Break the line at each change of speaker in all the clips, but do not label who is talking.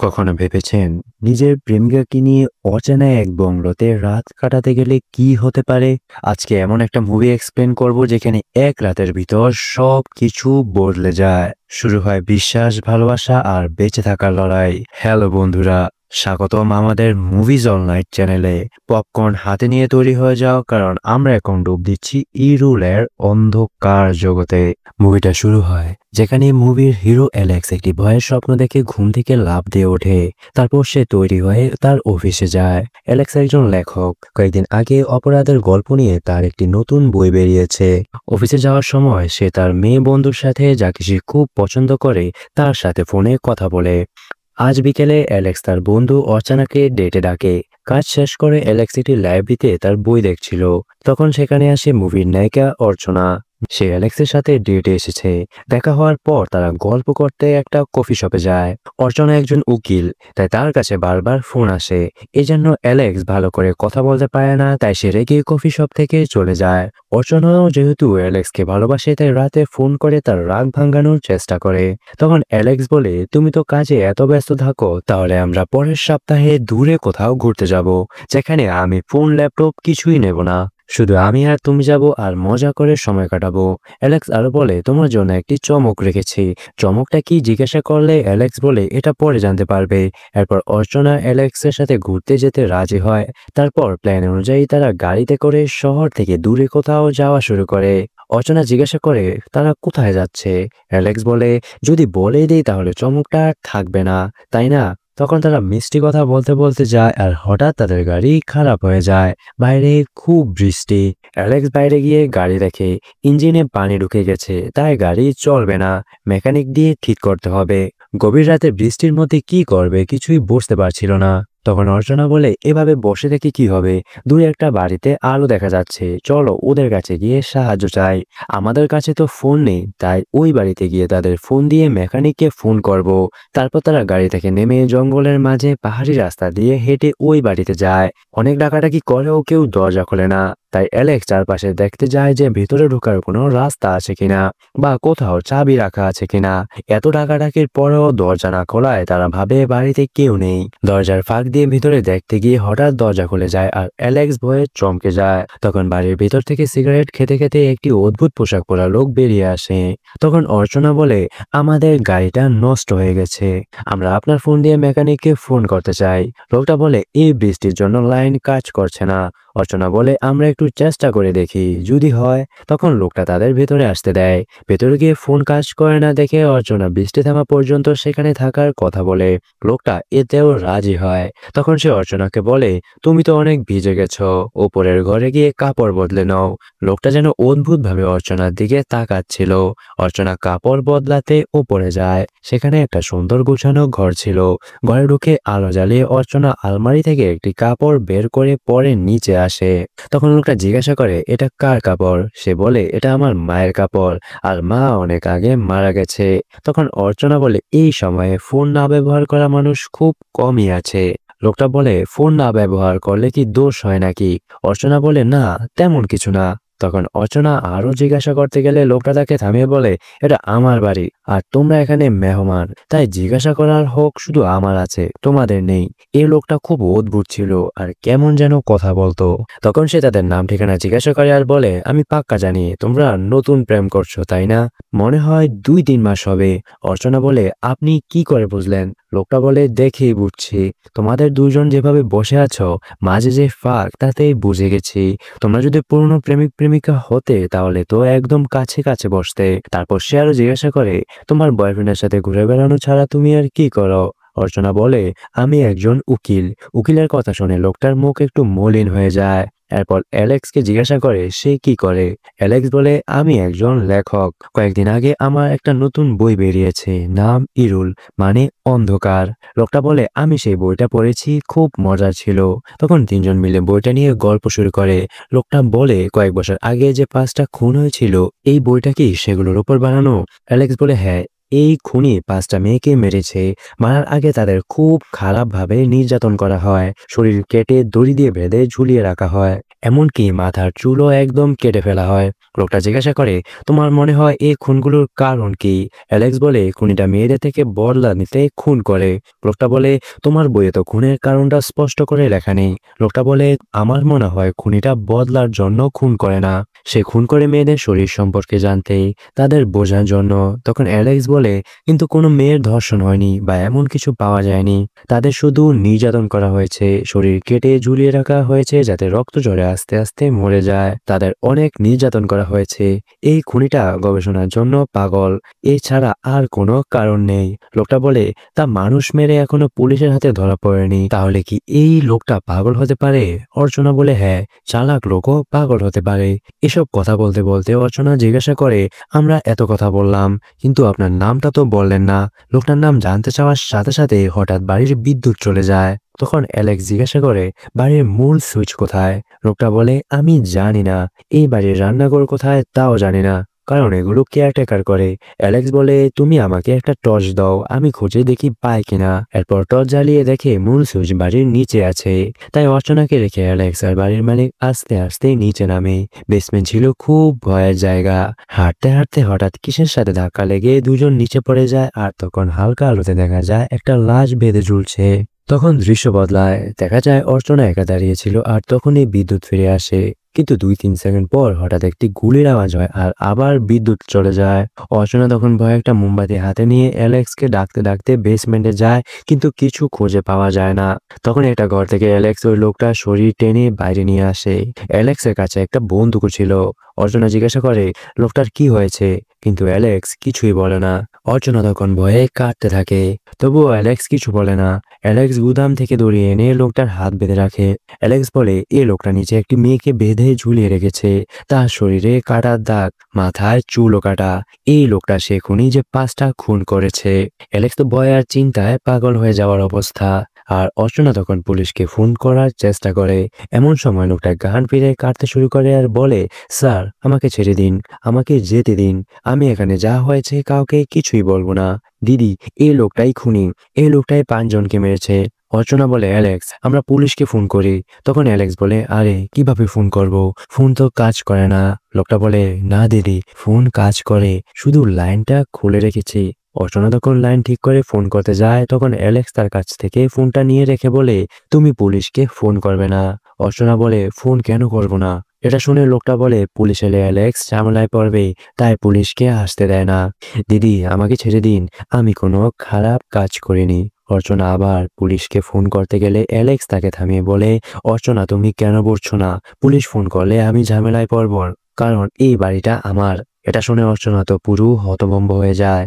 কখনো ভেবেছেন নিজের প্রেমিকাকে নিয়ে অচেনা এক বংলোতে রাত কাটাতে গেলে কি হতে পারে? আজকে এমন একটা মুভি এক্সপ্লেন করব যেখানে এক রাতের ভিতর সব কিছু বদলে যায়। শুরু হয় বিশ্বাস, ভালোবাসা আর বেঁচে থাকার লড়াই। হ্যালো বন্ধুরা, স্বাগতম আমাদের মুভিজ অল নাইট চ্যানেলে। পপকর্ন হাতে নিয়ে তৈরি হয়ে যাও, কারণ আমরা এখন ডুব দিচ্ছি ইরুলের অন্ধকার জগতে। মুভিটা শুরু হয় যেখানে মুভির হিরো অ্যালেক্স একটি ভয়ের স্বপ্ন দেখে ঘুম থেকে লাফ দিয়ে ওঠে। তারপর সে তৈরি হয়ে তার অফিসে যায়। অ্যালেক্স একজন লেখক। কয়েকদিন আগে অপরাধের গল্প নিয়ে তার একটি নতুন বই বেরিয়েছে। অফিসে যাওয়ার সময় সে তার মেয়ে বন্ধুর সাথে, যাকে সে খুব পছন্দ করে, তার সাথে ফোনে কথা বলে। আজ বিকেলে অ্যালেক্স তার বন্ধু অর্চনাকে ডেটে ডাকে। কাজ শেষ করে অ্যালেক্স একটি লাইব্রেরিতে তার বই দেখছিল। তখন সেখানে আসে মুভির নায়িকা অর্চনা। সে অ্যালেক্সের সাথে ডেটে এসেছে। দেখা হওয়ার পর তারা গল্প করতে একটা কফি শপে যায়। অর্চনা একজন উকিল, তাই তার কাছে বারবার ফোন আসে। এজন্য অ্যালেক্স ভালো করে কথা বলতে পারে না, তাই সে রেগে কফি শপ থেকে চলে যায়। অর্চনাও যেহেতু অ্যালেক্সকে ভালোবাসে, তাই রাতে ফোন করে তার রাগ ভাঙানোর চেষ্টা করে। তখন অ্যালেক্স বলে, তুমি তো কাজে এত ব্যস্ত থাকো, তাহলে আমরা পরের সপ্তাহে দূরে কোথাও ঘুরতে যাব, যেখানে আমি ফোন ল্যাপটপ কিছুই নেব না, শুধু আমি আর তুমি যাব আর মজা করে সময় কাটাবো। অ্যালেক্স আরো বলে, তোমার জন্য একটি চমক রেখেছি। চমকটা কি জিজ্ঞাসা করলে অ্যালেক্স বলে, এটা পরে জানতে পারবে। এরপর অর্চনা অ্যালেক্সের সাথে ঘুরতে যেতে রাজি হয়। তারপর প্ল্যান অনুযায়ী তারা গাড়িতে করে শহর থেকে দূরে কোথাও যাওয়া শুরু করে। অর্চনা জিজ্ঞাসা করে তারা কোথায় যাচ্ছে। অ্যালেক্স বলে, যদি বলে দেই তাহলে চমকটা আর থাকবে না, তাই না? তখন তারা মিষ্টি কথা বলতে বলতে যায়, আর হঠাৎ তাদের গাড়ি খারাপ হয়ে যায়। বাইরে খুব বৃষ্টি। অ্যালেক্স বাইরে গিয়ে গাড়ি দেখে ইঞ্জিনে পানি ঢুকে গেছে, তাই গাড়ি চলবে না, মেকানিক দিয়ে ঠিক করতে হবে। গভীর রাতে বৃষ্টির মধ্যে কি করবে কিছুই বুঝতে পারছিল না। তখন অর্চনা বলে, এভাবে বসে থেকে কি হবে, দূরে একটা বাড়িতে আলো দেখা যাচ্ছে, চলো ওদের কাছে গিয়ে সাহায্য চাই। আমাদের কাছে তো ফোন নেই, তাই ওই বাড়িতে গিয়ে তাদের ফোন দিয়ে মেকানিককে ফোন করব। তারপর তারা গাড়ি থেকে নেমে জঙ্গলের মাঝে পাহাড়ি রাস্তা দিয়ে হেঁটে ওই বাড়িতে যায়। অনেক ডাকাডাকি করেও কেউ দরজা খোলে না, তাই অ্যালেক্স চারপাশে দেখতে যায় যে ভেতরে ঢোকার কোনো রাস্তা আছে কিনা, বা কোথাও চাবি রাখা আছে কিনা। এত ডাকাডাকির পরেও দরজা না খোলায় তারা ভাবে বাড়িতে কেউ নেই। দরজার ফাঁক দিয়ে ভিতরে দেখতে গিয়ে হঠাৎ দরজা খুলে যায়, আর অ্যালেক্স ভয়ে চমকে যায়। তখন বাড়ির ভিতর থেকে সিগারেট খেতে খেতে একটি অদ্ভুত পোশাক পরা লোক বেরিয়ে আসে। তখন অর্চনা বলে, আমাদের গাড়িটা নষ্ট হয়ে গেছে, আমরা আপনার ফোন দিয়ে মেকানিককে ফোন করতে চাই। লোকটা বলে, এই বৃষ্টির জন্য লাইন কাজ করছে না। অর্চনা বলে, আমরা একটু চেষ্টা করে দেখি, যদি হয়। তখন লোকটা তাদের ভেতরে আসতে দেয়। ভেতরে গিয়ে ফোন কাজ করে না দেখে অর্চনা বৃষ্টি থামা পর্যন্ত সেখানে থাকার কথা বলে। লোকটা এতেও রাজি হয়। তখন সে অর্চনাকে বলে, তুমি তো অনেক ভিজে গেছো, ওপরের ঘরে গিয়ে কাপড় বদলে নাও। লোকটা যেন অদ্ভুত ভাবে অর্চনার দিকে তাকাচ্ছিল। অর্চনা কাপড় বদলাতে ওপরে যায়। সেখানে একটা সুন্দর গোছানো ঘর ছিল। ঘরে ঢুকে আলো জ্বালিয়ে অর্চনা আলমারি থেকে একটি কাপড় বের করে পরে নিচে আসে। তখন লোকটা জিজ্ঞাসা করে, এটা কার কাপড়? সে বলে, এটা আমার মায়ের কাপড়, আর মা অনেক আগে মারা গেছে। তখন অর্চনা বলে, এই সময়ে ফোন না ব্যবহার করা মানুষ খুব কমই আছে। লোকটা বলে, ফোন না ব্যবহার করলে কি দোষ হয় নাকি? অর্চনা বলে, না, তেমন কিছু না। তখন অর্চনা আরো জিজ্ঞাসা করতে গেলে লোকটা তাকে থামিয়ে বলে, এটা আমার বাড়ি, আর তোমরা এখানে মেহমান, তাই জিজ্ঞাসা করার হক শুধু আমার আছে, তোমাদের নেই। এই লোকটা খুব অদ্ভুত ছিল, আর কেমন যেন কথা বলতো। তখন সে তাদের নাম ঠিকানা জিজ্ঞাসা করে আর বলে, আমি পাক্কা জানি তোমরা নতুন প্রেম করছো, তাই না? মনে হয় 2-3 মাস হবে। অর্চনা বলে, আপনি কি করে বুঝলেন? লোকটা বলে, দেখেই বুঝছি, তোমাদের দুজন যেভাবে বসে আছো, মাঝে যে ফাঁক, তাতেই বুঝে গেছি। তোমরা যদি পুরনো প্রেমিক প্রেমিকা হতে তাহলে তো একদম কাছে কাছে বসতে। তারপর সে আরো জিজ্ঞাসা করে, তোমার বয়ফ্রেন্ডের সাথে ঘুরে বেড়ানো ছাড়া তুমি আর কি করো? অর্চনা বলে, আমি একজন উকিল। উকিলের কথা শুনে লোকটার মুখ একটু মলিন হয়ে যায়। এরপর অ্যালেক্সকে জিজ্ঞাসা করে, সে কি করে? অ্যালেক্স বলে, আমি একজন লেখক। কয়েকদিন আগে আমার একটা নতুন বই বেরিয়েছে, নাম ইরুল, মানে অন্ধকার। লোকটা বলে, আমি সেই বইটা পড়েছি, খুব মজার ছিল। তখন তিনজন মিলে বইটা নিয়ে গল্প শুরু করে। লোকটা বলে, কয়েক বছর আগে যে 5টা খুন হয়েছিল, এই বইটা কি সেগুলোর উপর বানানো? অ্যালেক্স বলে, হ্যাঁ, এই খুনি 5টা মেয়েকে মেরেছে। মারার আগে তাদের খুব খারাপভাবে নির্যাতন করা হয়, শরীর কেটে দড়ি দিয়ে বেঁধে ঝুলিয়ে রাখা হয়, এমনকি মাথার চুলও একদম কেটে ফেলা হয়। লোকটা জিজ্ঞাসা করে, তোমার মনে হয় এই খুনগুলোর কারণ কি? অ্যালেক্স বলে, খুনিটা মেয়েদের থেকে বদলা নিতে খুন করে। লোকটা বলে, তোমার বইয়ে তো খুনের কারণটা স্পষ্ট করে লেখা নেই। লোকটা বলে, আমার মনে হয় খুনিটা বদলার জন্য খুন করে না, সে খুন করে মেয়েদের শরীর সম্পর্কে জানতে, তাদের বোঝার জন্য। তখন অ্যালেক্স বলে, কিন্তু কোনো মেয়ের ধর্ষণ হয়নি বা এমন কিছু পাওয়া যায়নি, তাদের শুধু নির্যাতন করা হয়েছে, শরীর কেটে ঝুলিয়ে রাখা হয়েছে যাতে রক্ত ঝরে আস্তে আস্তে মরে যায়, তাদের অনেক নির্যাতন করা হয়েছে। এই খুনিটা গবেষণার জন্য পাগল, এছাড়া আর কোনো কারণ নেই। লোকটা বলে, তা মানুষ মেরে এখনো পুলিশের হাতে ধরা পড়েনি, তাহলে কি এই লোকটা পাগল হতে পারে? অর্চনা বলে, হ্যাঁ, চালাক লোকও পাগল হতে পারে। এসব কথা বলতে বলতে অর্চনা জিজ্ঞাসা করে, আমরা এত কথা বললাম, কিন্তু আপনার নামটা তো বললেন না। লোকটার নাম জানতে চাওয়ার সাথে সাথে হঠাৎ বাড়ির বিদ্যুৎ চলে যায়। তখন অ্যালেক্স জিজ্ঞাসা করে, বাড়ির মূল সুইচ কোথায়? লোকটা বলে, আমি জানি না, এই বাড়ির রান্নাঘর কোথায় তাও জানি না, কারণ এগুলো কেয়ারটেকার করে। অ্যালেক্স বলে, তুমি আমাকে একটা টর্চ দাও, আমি খুঁজে দেখি পাই কিনা। এরপর টর্চ জ্বালিয়ে দেখে মূল সুইচ বাড়ির নিচে আছে। তাই অর্চনাকে রেখে অ্যালেক্স আর বাড়ির মালিক আস্তে আস্তে নিচে নামে। বেসমেন্ট ছিল খুব ভয়ের জায়গা। হাঁটতে হাঁটতে হঠাৎ কিসের সাথে ধাক্কা লেগে দুজন নিচে পড়ে যায়, আর তখন হালকা আলোতে দেখা যায় একটা লাশ বেঁধে ঝুলছে। তখন দৃশ্য বদলায়, দেখা যায় অর্চনা একা দাঁড়িয়েছিল, আর তখনই বিদ্যুৎ ফিরে আসে। কিন্তু 2-3 সেকেন্ড পর হঠাৎ একটি গুলির আওয়াজ হয়, আর আবার বিদ্যুৎ চলে যায়। অর্চনা তখন ভয়ে একটা মোমবাতি হাতে নিয়ে অ্যালেক্সকে ডাকতে ডাকতে বেসমেন্টে যায়, কিন্তু কিছু খুঁজে পাওয়া যায় না। তখন একটা ঘর থেকে অ্যালেক্স ওই লোকটার শরীর টেনে বাইরে নিয়ে আসে। অ্যালেক্সের কাছে একটা বন্দুকও ছিল। অর্চনা জিজ্ঞাসা করে, লোকটার কি হয়েছে? কিন্তু অ্যালেক্স কিছুই বলে না। অর্চনা তখন ভয়ে কাঁদতে থাকে, তবুও অ্যালেক্স কিছু বলে না। অ্যালেক্স গুদাম থেকে দড়িয়ে এনে লোকটার হাত বেঁধে রাখে। অ্যালেক্স বলে, এই লোকটা নিচে একটি মেয়েকে বেঁধে ঝুলিয়ে রেখেছে, তার শরীরে কাটার দাগ, মাথায় চুলও কাটা। এই লোকটা সে খুনি যে 5টা খুন করেছে। অ্যালেক্স তো ভয় আর চিন্তায় পাগল হয়ে যাওয়ার অবস্থা। আর অর্চনা তখন পুলিশকে ফোন করার চেষ্টা করে। এমন সময় লোকটা গান ফিরে কাটতে শুরু করে আর বলে, স্যার, আমাকে ছেড়ে দিন, আমাকে যেতে দিন, আমি এখানে যা হয়েছে কাউকে কিছুই বলবো না। দিদি, এই লোকটাই খুনি, এই লোকটাই 5 জনকে মেরেছে। অর্চনা বলে, অ্যালেক্স, আমরা পুলিশকে ফোন করি। তখন অ্যালেক্স বলে, আরে কিভাবে ফোন করব, ফোন তো কাজ করে না। লোকটা বলে, না দিদি, ফোন কাজ করে, শুধু লাইনটা খুলে রেখেছি। অর্চনা তখন লাইন ঠিক করে ফোন করতে যায়, তখন অ্যালেক্স তার কাছ থেকে ফোনটা নিয়ে রেখে বলে, তুমি পুলিশকে ফোন করবে না। অর্চনা বলে, ফোন কেন করব না? এটা শুনে লোকটা বলে, পুলিশ এলে অ্যালেক্স ঝামেলায় পড়বে, তাই পুলিশকে আসতে দেয় না। দিদি, আমাকে ছেড়ে দিন, আমি কোনো খারাপ কাজ করিনি। অর্চনা আবার পুলিশকে ফোন করতে গেলে অ্যালেক্স তাকে থামিয়ে বলে, অর্চনা, তুমি কেন বলছো না? পুলিশ ফোন করলে আমি ঝামেলায় পড়ব, কারণ এই বাড়িটা আমার। এটা শুনে অর্চনা তো পুরো হতভম্ব হয়ে যায়।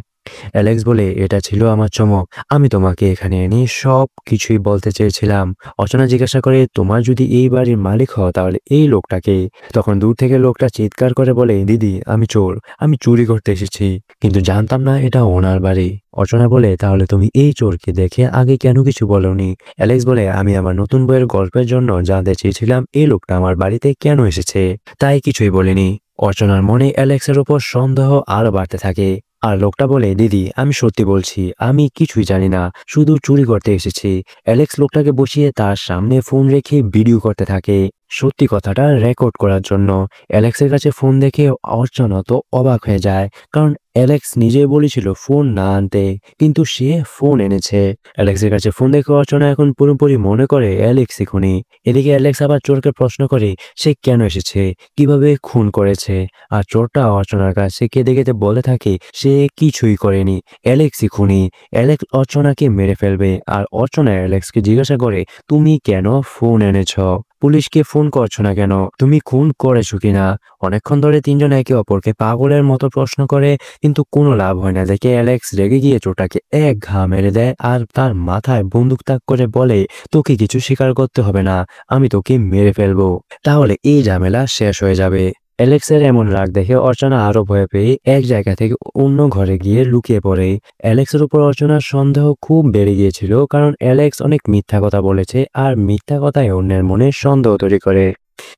অ্যালেক্স বলে, এটা ছিল আমার চমক, আমি তোমাকে এখানে এনে সব কিছুই বলতে চেয়েছিলাম। অর্চনা জিজ্ঞাসা করে, তোমার যদি এই বাড়ির মালিক হও তাহলে এই লোকটাকে? তখন দূর থেকে লোকটা চিৎকার করে বলে, দিদি, আমি চোর, আমি চুরি করতে এসেছি, কিন্তু জানতাম না এটা ওনার বাড়ি। অর্চনা বলে, তাহলে তুমি এই চোরকে দেখে আগে কেন কিছু বলনি? অ্যালেক্স বলে, আমি আমার নতুন বইয়ের গল্পের জন্য জানতে চেয়েছিলাম এই লোকটা আমার বাড়িতে কেন এসেছে, তাই কিছুই বলিনি। অর্চনার মনে অ্যালেক্সের উপর সন্দেহ আরো বাড়তে থাকে। আর লোকটা বলে, দিদি, আমি সত্যি বলছি, আমি কিছুই জানি না, শুধু চুরি করতে এসেছি। অ্যালেক্স লোকটাকে বসিয়ে তার সামনে ফোন রেখে ভিডিও করতে থাকে, সত্যি কথাটা রেকর্ড করার জন্য। অ্যালেক্সের কাছে ফোন দেখে অর্চনা তো অবাক হয়ে যায়, কারণ অ্যালেক্স নিজে বলেছিল ফোন না আনতে, কিন্তু সে ফোন এনেছে। অ্যালেক্সের কাছে ফোন দেখে অর্চনা এখন পুরোপুরি মনে করে অ্যালেক্সই খুনি। এদিকে অ্যালেক্স আবার চোরকে প্রশ্ন করে, সে কেন এসেছে, কিভাবে খুন করেছে। আর চোরটা অর্চনার কাছে কেঁদে কেঁদে বলে থাকে সে কিছুই করেনি, অ্যালেক্সই খুনি। অ্যালেক্স অর্চনাকে মেরে ফেলবে। আর অর্চনা অ্যালেক্সকে জিজ্ঞাসা করে, তুমি কেন ফোন এনেছ, পুলিশকে ফোন করছো না কেন, তুমি খুন করেছো কিনা? অনেকক্ষণ ধরে তিনজন একে অপরকে পাগলের মতো প্রশ্ন করে, কিন্তু কোনো লাভ হয় না দেখে অ্যালেক্স রেগে গিয়ে চোরটাকে এক ঘা মেরে দেয়, আর তার মাথায় বন্দুক তাক করে বলে, তোকে কিছু স্বীকার করতে হবে না, আমি তোকে মেরে ফেলবো, তাহলে এই ঝামেলা শেষ হয়ে যাবে। অ্যালেক্সের এমন রাগ দেখে অর্চনা আরো ভয় পেয়ে এক জায়গা থেকে অন্য ঘরে গিয়ে লুকিয়ে পড়ে। অ্যালেক্সের উপর অর্চনার সন্দেহ খুব বেড়ে গিয়েছিল, কারণ অ্যালেক্স অনেক মিথ্যা কথা বলেছে, আর মিথ্যা কথায় অন্যের মনে সন্দেহ তৈরি করে।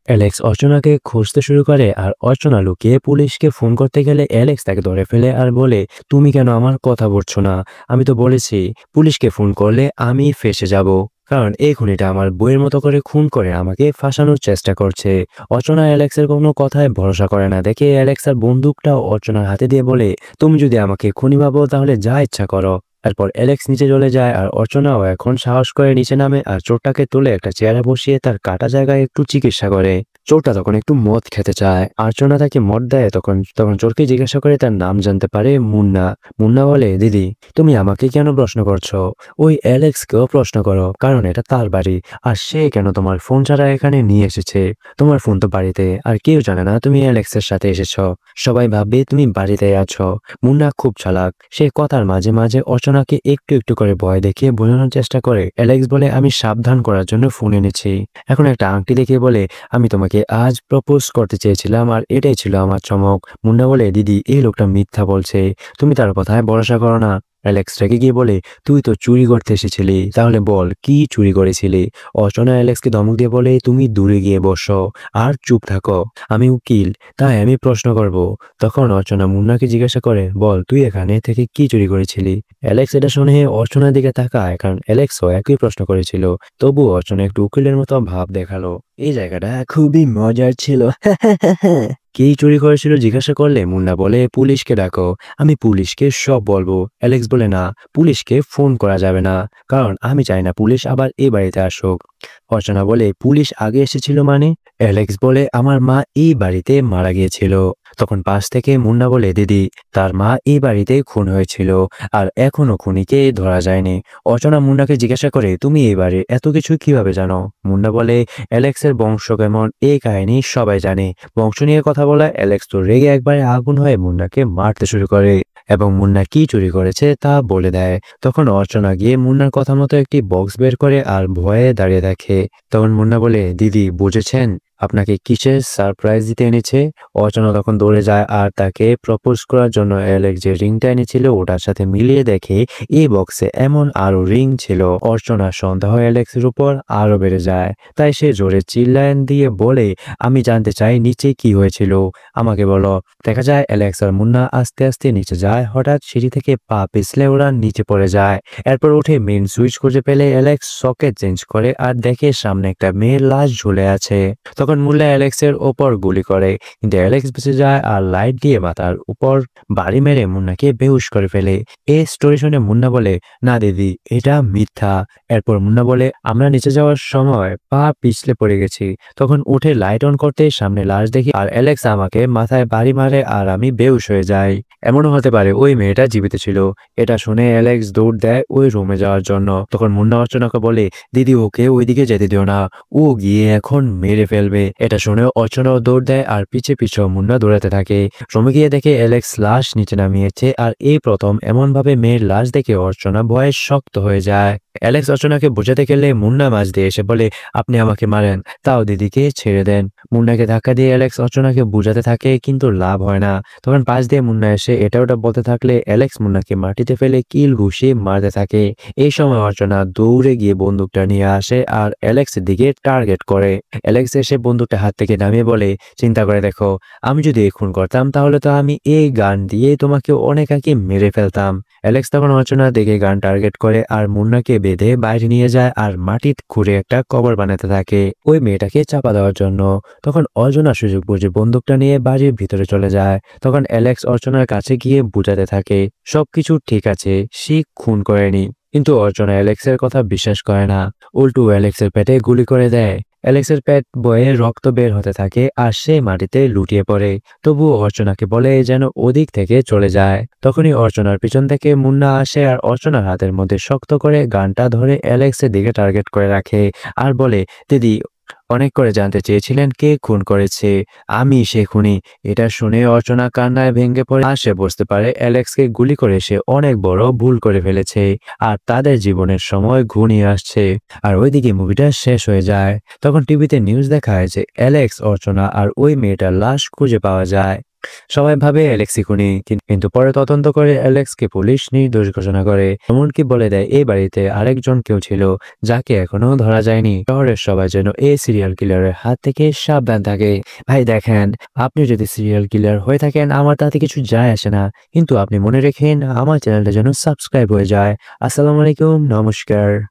অ্যালেক্স অর্চনাকে খুঁজতে শুরু করে আর অর্চনা লুকিয়ে পুলিশকে ফোন করতে গেলে অ্যালেক্স তাকে ধরে ফেলে আর বলে, তুমি কেন আমার কথা বলছো না? আমি তো বলেছি পুলিশকে ফোন করলে আমি ফেঁসে যাব, কারণ এই খুনিটা আমার বইয়ের মতো করে খুন করে আমাকে ফাঁসানোর চেষ্টা করছে। অর্চনা অ্যালেক্সের কোনো কথায় ভরসা করে না দেখে অ্যালেক্স আর বন্দুকটা অর্চনার হাতে দিয়ে বলে, তুমি যদি আমাকে খুনি ভাবো তাহলে যা ইচ্ছা করো। তারপর অ্যালেক্স নিচে চলে যায় আর অর্চনাও এখন সাহস করে নিচে নামে আর চোরটাকে তুলে একটা চেয়ারে বসিয়ে তার কাটা জায়গায় একটু চিকিৎসা করে। চোরটা তখন একটু মদ খেতে চায়, অর্চনা তাকে মদ দেয়। তখন তখন চোরকে জিজ্ঞাসা করে তার নাম জানতে পারে মুন্না। মুন্না বলে, দিদি তুমি আমাকে কেন প্রশ্ন করছো? ওই অ্যালেক্সকেও প্রশ্ন করো, কারণ এটা তার বাড়ি আর সে কেন তোমার ফোন ছাড়া এখানে নিয়ে এসেছে? তোমার ফোন তো বাড়িতে, আর কেউ জানে না তুমি অ্যালেক্সের সাথে এসেছো। সবাই ভাববে তুমি বাড়িতে আছো। মুন্না খুব চালাক, সে কথার মাঝে মাঝে অর্চনাকে একটু একটু করে ভয় দেখিয়ে বোঝানোর চেষ্টা করে। অ্যালেক্স বলে, আমি সাবধান করার জন্য ফোন এনেছি। এখন একটা আংটি দেখিয়ে বলে, আমি তোমাকে আজ প্রপোজ করতে চেয়েছিলাম আর এটাই ছিল আমার চমক। মুন্না বলে, দিদি এই লোকটা মিথ্যা বলছে, তুমি তার কথায় ভরসা করো না। অ্যালেক্স রেগে গিয়ে বলে, তুই তো চুরি করতে এসেছিলি, তাহলে বল কি চুরি করেছিলি? অর্চনা অ্যালেক্সকে ধমক দিয়ে বলে, তুমি দূরে গিয়ে বসো আর চুপ থাকো, আমি উকিল, তাই আমি প্রশ্ন করব। তখন অর্চনা মুন্নাকে জিজ্ঞাসা করে, বল তুই এখানে থেকে কি চুরি করেছিলি? অ্যালেক্স এটা শুনে অর্চনার দিকে তাকায়, কারণ অ্যালেক্সও একই প্রশ্ন করেছিল। তবু অর্চনা একটু উকিলের মতো ভাব দেখালো। এই জায়গাটা খুবই মজার ছিল। কে চুরি করেছিল জিজ্ঞাসা করলে মুন্না বলে, পুলিশকে ডাকো, আমি পুলিশকে সব বলবো। অ্যালেক্স বলে, না, পুলিশকে ফোন করা যাবে না, কারণ আমি চাই না পুলিশ আবার এই বাড়িতে আসুক। অর্চনা বলে, পুলিশ আগে এসেছিল মানে? অ্যালেক্স বলে, আমার মা এই বাড়িতে মারা গিয়েছিল। তখন পাশ থেকে মুন্না বলে, দিদি তার মা এই বাড়িতে খুন হয়েছিল আর এখনো খুনিকে ধরা যায়নি। অর্চনা মুন্নাকে জিজ্ঞাসা করে, তুমি এই বাড়ির এত কিছু কিভাবে জানো? মুন্না বলে, অ্যালেক্সের বংশ কেমন এই কাহিনী সবাই জানে। বংশ নিয়ে কথা বলা অ্যালেক্স তো রেগে একবারে আগুন হয়ে মুন্নাকে মারতে শুরু করে এবং মুন্না কি চুরি করেছে তা বলে দেয়। তখন অর্চনা গিয়ে মুন্নার কথা মতো একটি বক্স বের করে আর ভয়ে দাঁড়িয়ে দেখে। তখন মুন্না বলে, দিদি বুঝেছেন আপনাকে কিসের সারপ্রাইজ দিতে এনেছে? অর্চনা তখন দৌড়ে যায় আর তাকে প্রপোজ করার জন্য অ্যালেক্স যে রিংটা এনেছিল ওটার সাথে মিলিয়ে দেখে এই বক্সে এমন আরো রিং ছিল। অর্চনার সন্দেহ অ্যালেক্সের উপর আরো বেড়ে যায়, তাই সে জোরে চিল্লায়ন দিয়ে বলে, আমি জানতে চাই নিচে কি হয়েছিল, আমাকে বলো। দেখা যায় অ্যালেক্স আর মুন্না আস্তে আস্তে নিচে যায়। হঠাৎ সিঁড়ি থেকে পা পিছলে ওরা নিচে পড়ে যায়। এরপর উঠে মেন সুইচ খুঁজে পেলে অ্যালেক্স সকেট চেঞ্জ করে আর দেখে সামনে একটা মেয়ের লাশ ঝুলে আছে। তখন মুন্না অ্যালেক্সের ওপর গুলি করে, কিন্তু অ্যালেক্স বেঁচে যায় আর লাইট দিয়ে মাথার উপর বাড়ি মেরে মুন্নাকে বেহুশ করে ফেলে। এই স্টোরি শুনে মুন্না বলে, না দিদি এটা মিথ্যা। এরপর মুন্না বলে, আমরা নিচে যাওয়ার সময় পা পিছলে পড়ে গেছি, তখন উঠে লাইট অন করতে সামনে লাশ দেখি আর অ্যালেক্স আমাকে মাথায় বাড়ি মারে আর আমি বেহুশ হয়ে যাই। এমনও হতে পারে ওই মেয়েটা জীবিত ছিল। এটা শুনে অ্যালেক্স দৌড় দেয় ওই রুমে যাওয়ার জন্য। তখন মুন্না অর্চনাকে বলে, দিদি ওকে ওইদিকে যেতে দিও না, ও গিয়ে এখন মেরে ফেলবে। এটা শুনে অর্চনাও দৌড় দেয় আর পিছে পিছে মুন্না দৌড়াতে থাকে। রুমে গিয়ে দেখে অ্যালেক্স লাশ নিচে নামিয়েছে আর এই প্রথম এমন ভাবে মেয়ের লাশ দেখে অর্চনা ভয়ে শক্ত হয়ে যায়। অ্যালেক্স অর্চনাকে বোঝাতে গেলে মুন্না মাঝ দিয়ে এসে বলে, আপনি আমাকে মারেন, তাও দিদিকে ছেড়ে দেন। মুন্নাকে ধাক্কা দিয়ে অ্যালেক্স অর্চনাকে বুঝাতে থাকে, কিন্তু লাভ হয় না। তখন পাশ দিয়ে মুন্না এসে এটা ওটা বলতে থাকলে অ্যালেক্স মুন্নাকে মাটিতে ফেলে কিল ঘুষিয়ে মারতে থাকে। এই সময় অর্চনা দৌড়ে গিয়ে বন্দুকটা নিয়ে আসে আর অ্যালেক্সের দিকে টার্গেট করে। অ্যালেক্স এসে বন্দুকটা হাত থেকে নামিয়ে বলে, চিন্তা করে দেখো, আমি যদি খুন করতাম তাহলে তো আমি এই গান দিয়ে তোমাকে অনেক আগে মেরে ফেলতাম। অ্যালেক্স তখন অর্চনার দিকে গান টার্গেট করে আর মুন্নাকে বেঁধে বাইরে নিয়ে যায় আর মাটির খুঁড়ে একটা কবর বানাতে থাকে ওই মেয়েটাকে চাপা দেওয়ার জন্য। তখন অর্চনা সুযোগ বুঝে বন্দুকটা নিয়ে বাড়ির ভিতরে চলে যায়। তখন অ্যালেক্স অর্চনার কাছে গিয়ে বুঝাতে থাকে সবকিছু ঠিক আছে, সে খুন করেনি। কিন্তু অর্চনা অ্যালেক্সের কথা বিশ্বাস করে না, উল্টো অ্যালেক্সের পেটে গুলি করে দেয়। অ্যালেক্সের পেট বয়ে রক্ত বের হতে থাকে আর সে মাটিতে লুটিয়ে পড়ে। তবুও অর্চনাকে বলে যেন ওদিক থেকে চলে যায়। তখনই অর্চনার পিছন থেকে মুন্না আসে আর অর্চনার হাতের মধ্যে শক্ত করে গানটা ধরে অ্যালেক্সের দিকে টার্গেট করে রাখে আর বলে, দিদি অনেক করে জানতে চেয়েছিলেন কে খুন করেছে, আমি সে খুনি। এটা শুনে অর্চনা কান্নায় ভেঙে পড়ে। আর সে বুঝতে পারে অ্যালেক্সকে গুলি করে সে অনেক বড় ভুল করে ফেলেছে আর তাদের জীবনের সময় ঘনিয়ে আসছে। আর ওইদিকে মুভিটা শেষ হয়ে যায়। তখন টিভিতে নিউজ দেখায় যে অ্যালেক্স, অর্চনা আর ওই মেয়েটার লাশ খুঁজে পাওয়া যায়। সবাই ভাবে অ্যালেক্সই খুনি, কিন্তু পরে তদন্ত করে অ্যালেক্সকে পুলিশ নির্দোষ ঘোষণা করে। এমনকি বলে দেয় এই বাড়িতে আরেকজন কেউ ছিল যাকে এখনো ধরা যায়নি। শহরের সবাই যেন এই সিরিয়াল কিলারের হাত থেকে সাবধান থাকে। ভাই দেখেন, আপনি যদি সিরিয়াল কিলার হয়ে থাকেন আমার তাতে কিছু যায় আসে না, কিন্তু আপনি মনে রেখেন আমার চ্যানেলটা যেন সাবস্ক্রাইব হয়ে যায়। আসসালামু আলাইকুম, নমস্কার।